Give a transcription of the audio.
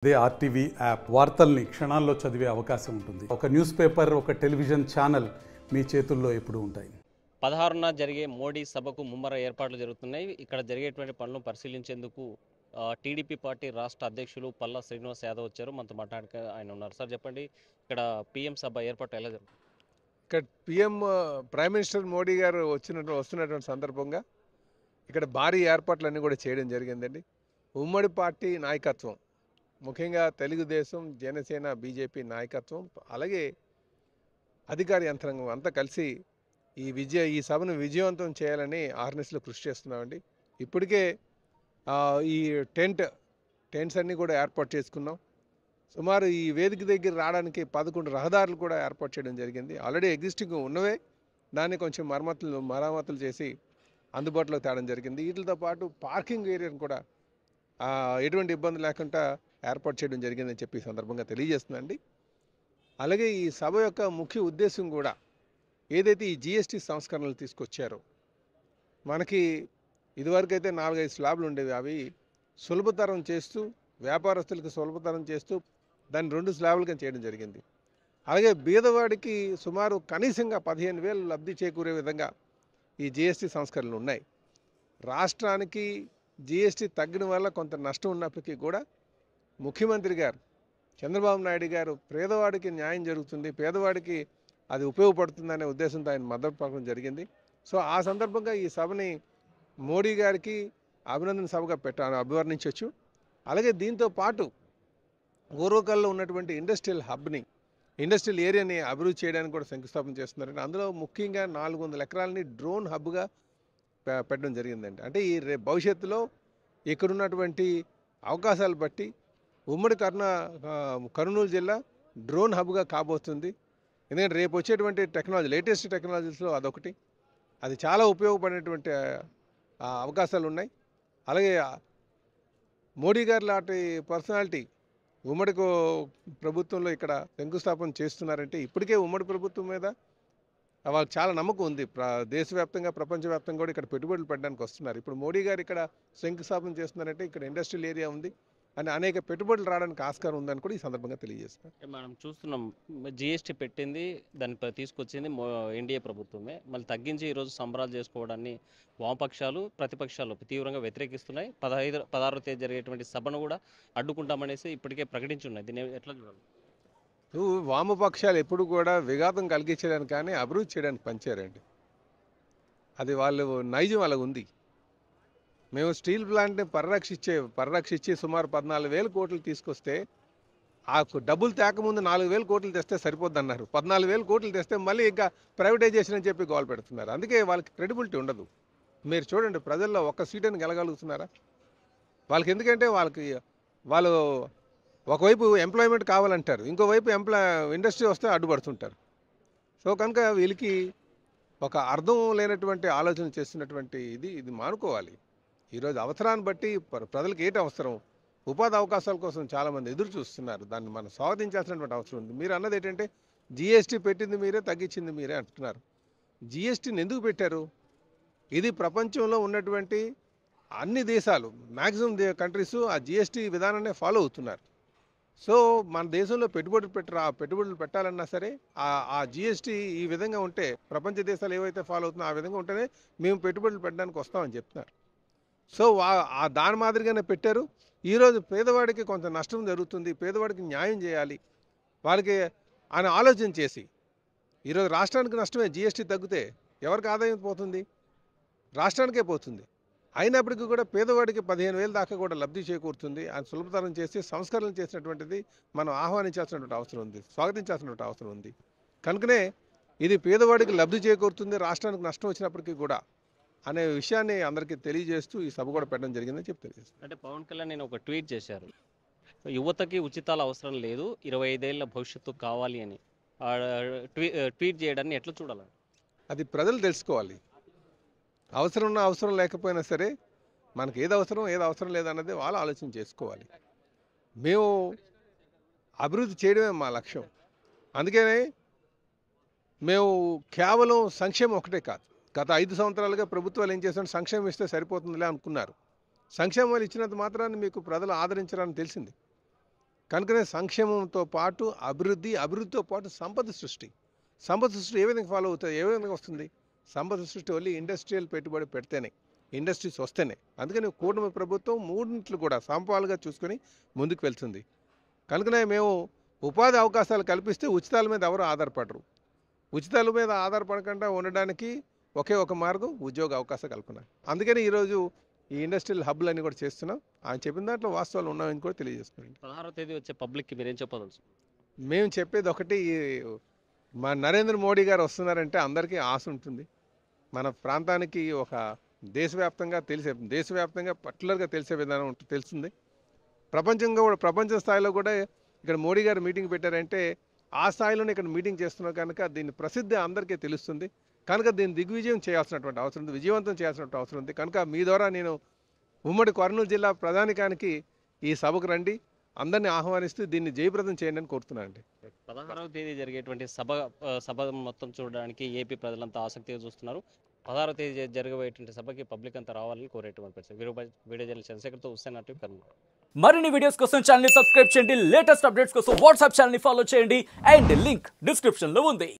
అదే RTV app వార్తల్ని క్షణాల్లో చదివే అవకాశం ఉంటుంది. ఒక న్యూస్ పేపర్, ఒక టెలివిజన్ ఛానల్ మీ చేతుల్లో ఎప్పుడూ ఉంటాయి. 16న జరిగే మోడీ సభకు ముమ్మర ఏర్పాట్లు జరుగుతున్నాయి. ఇక్కడ జరిగేటువంటి పనులను పరిశీలించేందుకు టీడీపీ పార్టీ రాష్ట్ర అధ్యక్షులు పల్లా శ్రీనివాస్ యాదవ్ వచ్చారు. మనతో మాట్లాడక ఆయన ఉన్నారు. సార్ చెప్పండి, ఇక్కడ పీఎం సభ ఏర్పాటు ఎలా జరుగుతుంది? ఇక్కడ పిఎం ప్రైమ్ మినిస్టర్ మోడీ గారు వస్తున్నటువంటి సందర్భంగా ఇక్కడ భారీ ఏర్పాట్లన్నీ కూడా చేయడం జరిగిందండి. ఉమ్మడి పార్టీ నాయకత్వం, ముఖ్యంగా తెలుగుదేశం, జనసేన, బీజేపీ నాయకత్వం, అలాగే అధికార యంత్రాంగం అంతా కలిసి ఈ సభను విజయవంతం చేయాలని ఆర్నెస్లో కృషి చేస్తున్నామండి. ఇప్పటికే ఈ టెంట్స్ అన్నీ కూడా ఏర్పాటు చేసుకున్నాం. సుమారు ఈ వేదిక దగ్గర రావడానికి 11 రహదారులు కూడా ఏర్పాటు చేయడం జరిగింది. ఆల్రెడీ ఎగ్జిస్టింగ్ ఉన్నవే, దాన్ని కొంచెం మరమ్మతులు చేసి అందుబాటులో తేవడం జరిగింది. వీటితో పాటు పార్కింగ్ ఏరియాను కూడా ఎటువంటి ఇబ్బంది లేకుండా ఏర్పాటు చేయడం జరిగిందని చెప్పి ఈ సందర్భంగా తెలియజేస్తుందండి. అలాగే ఈ సభ యొక్క ముఖ్య ఉద్దేశం కూడా ఏదైతే ఈ జిఎస్టీ సంస్కరణలు తీసుకొచ్చారో, మనకి ఇదివరకైతే 4-5 స్లాబ్లు ఉండేవి, అవి సులభతరం చేస్తూ, వ్యాపారస్తులకు సులభతరం చేస్తూ దాన్ని 2 స్లాబ్లుగా చేయడం జరిగింది. అలాగే బీదవాడికి సుమారు కనీసంగా 15,000 లబ్ధి చేకూరే విధంగా ఈ జిఎస్టీ సంస్కరణలు ఉన్నాయి. రాష్ట్రానికి జిఎస్టీ తగ్గడం వల్ల కొంత నష్టం ఉన్నప్పటికీ కూడా ముఖ్యమంత్రి గారు చంద్రబాబు నాయుడు గారు పేదవాడికి న్యాయం జరుగుతుంది, పేదవాడికి అది ఉపయోగపడుతుందనే ఉద్దేశంతో ఆయన మద్దతు పలకడం జరిగింది. సో ఆ సందర్భంగా ఈ సభని మోడీ గారికి అభినందన సభగా అభివర్ణించవచ్చు. అలాగే దీంతో పాటు ఓర్వకల్లో ఉన్నటువంటి ఇండస్ట్రియల్ ఏరియాని అభివృద్ధి చేయడానికి కూడా శంకుస్థాపన చేస్తున్నారండి. అందులో ముఖ్యంగా 400 ఎకరాలని డ్రోన్ హబ్గా పెట్టడం జరిగిందండి. అంటే ఈ భవిష్యత్తులో ఇక్కడున్నటువంటి అవకాశాలు బట్టి ఉమ్మడి కర్నూలు జిల్లా డ్రోన్ హబ్గా కాబోతుంది. ఎందుకంటే రేపు వచ్చేటువంటి లేటెస్ట్ టెక్నాలజీస్లో అదొకటి, అది చాలా ఉపయోగపడేటువంటి అవకాశాలు ఉన్నాయి. అలాగే మోడీ గారు లాంటి పర్సనాలిటీ ఉమ్మడి ప్రభుత్వంలో ఇక్కడ శంకుస్థాపన చేస్తున్నారంటే ఇప్పటికే ఉమ్మడి ప్రభుత్వం మీద వాళ్ళకి చాలా నమ్మకం ఉంది. దేశవ్యాప్తంగా, ప్రపంచవ్యాప్తంగా కూడా ఇక్కడ పెట్టుబడులు పెట్టడానికి వస్తున్నారు. ఇప్పుడు మోడీ గారు ఇక్కడ శంకుస్థాపన చేస్తున్నారంటే ఇక్కడ ఇండస్ట్రియల్ ఏరియా ఉంది అని అనేక పెట్టుబడులు రావడానికి ఆస్కారం ఉందని కూడా ఈ సందర్భంగా తెలియజేస్తున్నారు. మనం చూస్తున్నాం, జిఎస్టీ పెట్టింది, దాన్ని తీసుకొచ్చింది ఎన్డీఏ ప్రభుత్వమే. మళ్ళీ తగ్గించి ఈరోజు సంబరాలు చేసుకోవడాన్ని వామపక్షాలు, ప్రతిపక్షాలు తీవ్రంగా వ్యతిరేకిస్తున్నాయి. 16వ తేదీ జరిగేటువంటి సభను కూడా అడ్డుకుంటామనేసి ఇప్పటికే ప్రకటించి ఉన్నాయి. దీన్ని ఎట్లా చూడాలి? వామపక్షాలు ఎప్పుడు కూడా విఘాతం కలిగించడానికి కానీ అభివృద్ధి చేయడానికి పనిచేయరండి. అది వాళ్ళు నైజం అలా ఉంది. మేము స్టీల్ ప్లాంట్ని పరిరక్షించి సుమారు 14,000 కోట్లు తీసుకొస్తే ఆ డబ్బులు తేకముందు 4,000 కోట్లు తెస్తే సరిపోద్ది అన్నారు. 14,000 కోట్లు తెస్తే మళ్ళీ ఇంకా ప్రైవేటైజేషన్ అని చెప్పి గోల్ పెడుతున్నారు. అందుకే వాళ్ళకి క్రెడిబిలిటీ ఉండదు. మీరు చూడండి, ప్రజల్లో ఒక్క సీటుని గెలగలుగుతున్నారా? వాళ్ళకి ఎందుకంటే వాళ్ళు ఒకవైపు ఎంప్లాయ్మెంట్ కావాలంటారు, ఇంకోవైపు ఇండస్ట్రీ వస్తే అడ్డుపడుతుంటారు. సో కనుక వీళ్ళకి ఒక అర్థం లేనటువంటి ఆలోచన చేస్తున్నటువంటి ఇది మానుకోవాలి. ఈరోజు అవసరాన్ని బట్టి ప్రజలకు ఏంటి అవసరం, ఉపాధి అవకాశాల కోసం చాలామంది ఎదురు చూస్తున్నారు. దాన్ని మనం స్వాగతించాల్సినటువంటి అవసరం ఉంది. మీరు అన్నది ఏంటంటే జిఎస్టీ పెట్టింది మీరే, తగ్గించింది మీరే అంటున్నారు. జిఎస్టీని ఎందుకు పెట్టారు? ఇది ప్రపంచంలో ఉన్నటువంటి అన్ని దేశాలు, మ్యాక్సిమం కంట్రీస్ ఆ జిఎస్టీ విధానాన్ని ఫాలో అవుతున్నారు. సో మన దేశంలో పెట్టుబడులు పెట్టాలన్నా సరే ఆ జిఎస్టీ ఈ విధంగా ఉంటే, ప్రపంచ దేశాలు ఏవైతే ఫాలో అవుతున్నాయో ఆ విధంగా ఉంటేనే మేము పెట్టుబడులు పెట్టడానికి వస్తామని చెప్తున్నారు. సో దాని మాదిరిగానే పెట్టారు. ఈరోజు పేదవాడికి కొంత నష్టం జరుగుతుంది, పేదవాడికి న్యాయం చేయాలి వాళ్ళకి అని ఆలోచన చేసి, ఈరోజు రాష్ట్రానికి నష్టమే. జిఎస్టీ తగ్గితే ఎవరికి ఆదాయం పోతుంది? రాష్ట్రానికే పోతుంది. అయినప్పటికీ కూడా పేదవాడికి 15,000 దాకా కూడా లబ్ధి చేకూరుతుంది. ఆయన సులభతరం చేసి సంస్కరణలు చేసినటువంటిది మనం ఆహ్వానించాల్సినటువంటి అవసరం ఉంది, స్వాగతించాల్సినటువంటి అవసరం ఉంది. కనుకనే ఇది పేదవాడికి లబ్ధి చేకూరుతుంది, రాష్ట్రానికి నష్టం వచ్చినప్పటికీ కూడా అనే విషయాన్ని అందరికీ తెలియజేస్తూ ఈ సభ కూడా పెట్టడం జరిగిందని చెప్పి తెలియజేస్తాను. అంటే పవన్ కళ్యాణ్ నేను ఒక ట్వీట్ చేశారు, యువతకి ఉచితాలు అవసరం లేదు, 25 ఏళ్ల భవిష్యత్తు కావాలి అని ట్వీట్ చేయడాన్ని ఎట్లా చూడాలి? అది ప్రజలు తెలుసుకోవాలి. అవసరం ఉన్నా అవసరం లేకపోయినా సరే మనకి ఏది అవసరం లేదన్నది వాళ్ళు ఆలోచన చేసుకోవాలి. మేము అభివృద్ధి చేయడమే మా లక్ష్యం. అందుకనే మేము కేవలం సంక్షేమం ఒకటే కాదు, గత 5 సంవత్సరాలుగా ప్రభుత్వాలు ఏం చేశారు, సంక్షేమం ఇస్తే సరిపోతుందిలే అనుకున్నారు. సంక్షేమాలు ఇచ్చినంత మాత్రాన్ని మీకు ప్రజలు ఆదరించడానికి తెలిసింది. కనుకనే సంక్షేమంతో పాటు అభివృద్ధితో పాటు సంపద సృష్టి ఏ విధంగా ఫాలో అవుతుంది, ఏ విధంగా వస్తుంది? సంపద సృష్టి ఓన్లీ ఇండస్ట్రియల్ పెట్టుబడి పెడితేనే, ఇండస్ట్రీస్ వస్తేనే. అందుకని కూటమి ప్రభుత్వం మూడింట్లు కూడా సమపాలుగా చూసుకొని ముందుకు వెళ్తుంది. కనుకనే మేము ఉపాధి అవకాశాలు కల్పిస్తే ఉచితాల మీద ఎవరు ఆధారపడరు. ఉచితాల మీద ఆధారపడకుండా ఉండడానికి ఒకే ఒక మార్గం ఉద్యోగ అవకాశ కల్పన. అందుకని ఈరోజు ఈ ఇండస్ట్రియల్ హబ్లన్నీ కూడా చేస్తున్నాం. ఆయన చెప్పిన దాంట్లో వాస్తవాలు ఉన్నాయని కూడా తెలియజేస్తున్నాం. 16వ తేదీ వచ్చే పబ్లిక్కి మీరేం చెప్పదలుచు? మేము చెప్పేది ఒకటి, మా నరేంద్ర మోడీ గారు వస్తున్నారంటే అందరికీ ఆశ ఉంటుంది. మన ప్రాంతానికి ఒక దేశవ్యాప్తంగా పర్టికులర్గా తెలిసే విధానం తెలుస్తుంది. ప్రపంచ స్థాయిలో కూడా ఇక్కడ మోడీ గారు మీటింగ్ పెట్టారంటే ఆ స్థాయిలోనే ఇక్కడ మీటింగ్ చేస్తున్నారు కనుక దీని ప్రసిద్ధి అందరికీ తెలుస్తుంది. కనుక దీన్ని దిగ్విజయం చేయాల్సినటువంటి అవసరం ఉంది, విజయవంతం చేయాల్సినటువంటి అవసరం ఉంది. కనుక మీ ద్వారా నేను ఉమ్మడి కర్నూలు జిల్లా ప్రధానికానికి ఈ సభకు రండి, అందరినీ ఆహ్వానిస్తూ దీన్ని జయప్రదం చేయండి అని కోరుతున్నానండి. 16వ తేదీ జరిగేటువంటి సభ మొత్తం చూడడానికి ఏపీ ప్రజలంతా ఆసక్తిగా చూస్తున్నారు. 16వ తేదీ జరగబోయేటువంటి సభకి పబ్లిక్ అంతా రావాలని కోరేటువంటి పరిస్థితి. వీడియో జర్నలిస్ట్ చంద్రశేఖర్తో హుస్సేన్ నాటి కర్నూలు. మరిన్ని వీడియోస్ కోసం ఛానల్ ని సబ్స్క్రైబ్ చేయండి, లేటెస్ట్ అప్డేట్స్ కోసం వాట్సాప్ ఛానల్ ని ఫాలో చేయండి అండ్ లింక్ డిస్క్రిప్షన్ లో ఉంది.